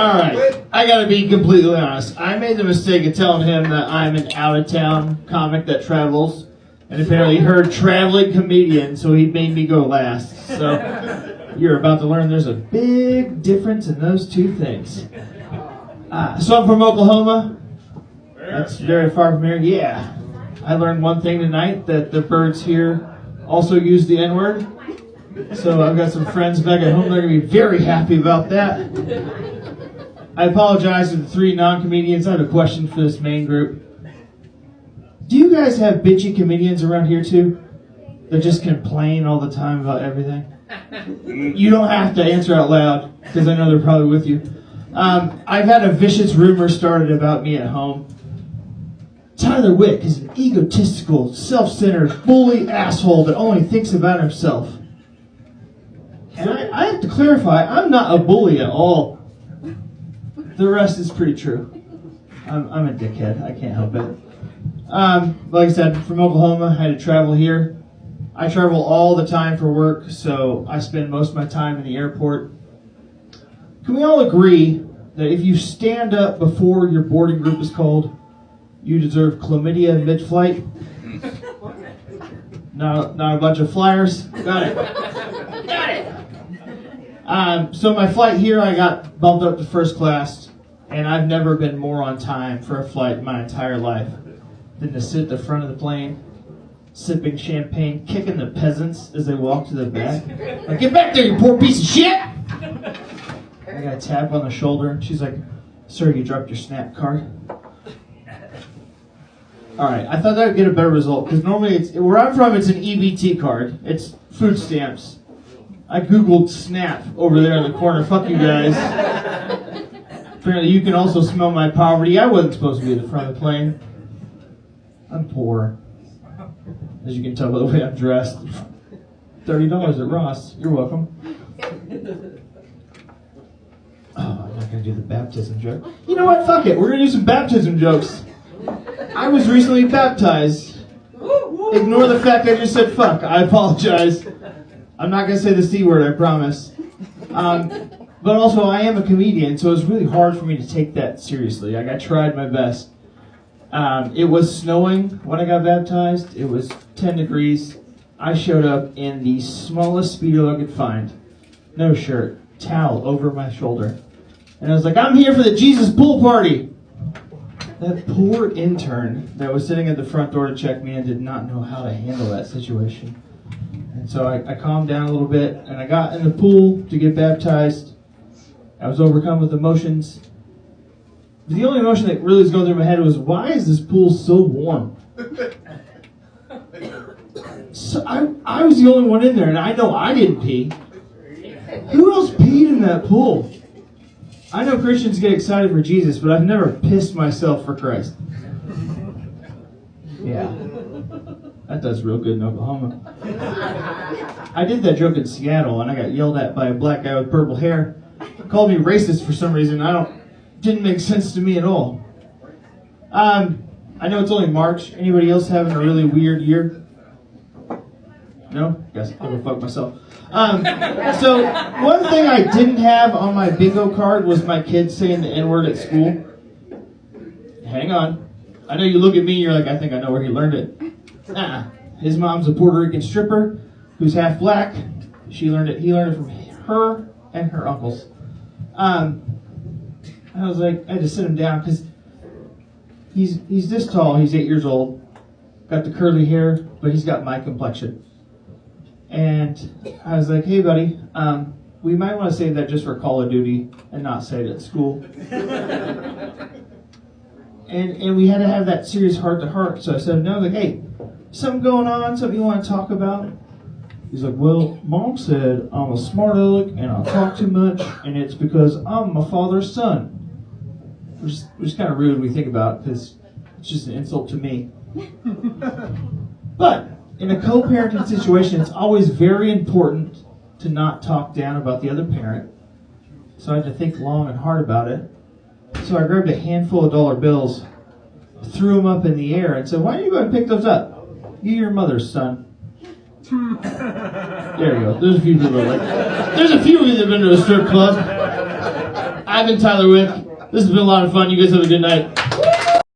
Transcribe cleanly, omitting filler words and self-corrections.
Alright, I gotta be completely honest. I made the mistake of telling him that I'm an out-of-town comic that travels, and apparently heard traveling comedian, so he made me go last. So, you're about to learn there's a big difference in those two things. So I'm from Oklahoma. That's very far from here. Yeah. I learned one thing tonight, that the birds here also use the N-word. So I've got some friends back at home that are going to be very happy about that. I apologize to the three non-comedians. I have a question for this main group. Do you guys have bitchy comedians around here too? That just complain all the time about everything? You don't have to answer out loud, because I know they're probably with you. I've had a vicious rumor started about me at home. Tyler Wick is an egotistical, self-centered, bully asshole that only thinks about himself. And I have to clarify, I'm not a bully at all. The rest is pretty true. I'm a dickhead. I can't help it. Like I said, from Oklahoma, I had to travel here. I travel all the time for work, so I spend most of my time in the airport. Can we all agree that if you stand up before your boarding group is called, you deserve chlamydia mid-flight? Not a bunch of flyers? Got it. Got it. So my flight here, I got bumped up to first class, and I've never been more on time for a flight in my entire life than to sit at the front of the plane, sipping champagne, kicking the peasants as they walk to the back. Like, get back there, you poor piece of shit! I got a tap on the shoulder. She's like, sir, you dropped your SNAP card. Alright, I thought that would get a better result, because normally, where I'm from, it's an EBT card. It's food stamps. I googled SNAP over there in the corner. Fuck you guys. Apparently you can also smell my poverty. I wasn't supposed to be at the front of the plane. I'm poor. As you can tell by the way I'm dressed. $30 at Ross. You're welcome. Oh, I'm not going to do the baptism joke. You know what? Fuck it. We're going to do some baptism jokes. I was recently baptized. Ignore the fact I just said fuck. I apologize. I'm not going to say the C word, I promise. But also, I am a comedian, so it was really hard for me to take that seriously. Like, I tried my best. It was snowing when I got baptized. It was 10 degrees. I showed up in the smallest Speedo I could find. No shirt. Towel over my shoulder. And I was like, I'm here for the Jesus pool party. That poor intern that was sitting at the front door to check me in did not know how to handle that situation. And so I calmed down a little bit, and I got in the pool to get baptized. I was overcome with emotions. The only emotion that really was going through my head was, why is this pool so warm? So I was the only one in there, and I know I didn't pee. Who else peed in that pool? I know Christians get excited for Jesus, but I've never pissed myself for Christ. Yeah. That does real good in Oklahoma. I did that joke in Seattle, and I got yelled at by a black guy with purple hair. He called me racist for some reason. Didn't make sense to me at all. I know it's only March. Anybody else having a really weird year? No? Guess I'll go fuck myself. So, one thing I didn't have on my bingo card was my kids saying the N-word at school. Hang on. I know you look at me, you're like, I think I know where he learned it. His mom's a Puerto Rican stripper who's half black. He learned it from her and her uncles. I was like, I had to sit him down because he's this tall. He's 8 years old. Got the curly hair, but he's got my complexion. And I was like, hey, buddy, we might want to save that just for Call of Duty and not say it at school. And we had to have that serious heart-to-heart. So I said, no, like, hey, something going on, something you want to talk about? He's like, well, Mom said I'm a smart aleck and I talk too much, and it's because I'm my father's son. Which is kind of rude when we think about it, because it's just an insult to me. But in a co-parenting situation, it's always very important to not talk down about the other parent. So I had to think long and hard about it. So I grabbed a handful of dollar bills, threw them up in the air, and said, why don't you go ahead and pick those up? You're your mother's son. There you go. There's a few people that have been to a strip club. I've been Tyler Wick. This has been a lot of fun. You guys have a good night.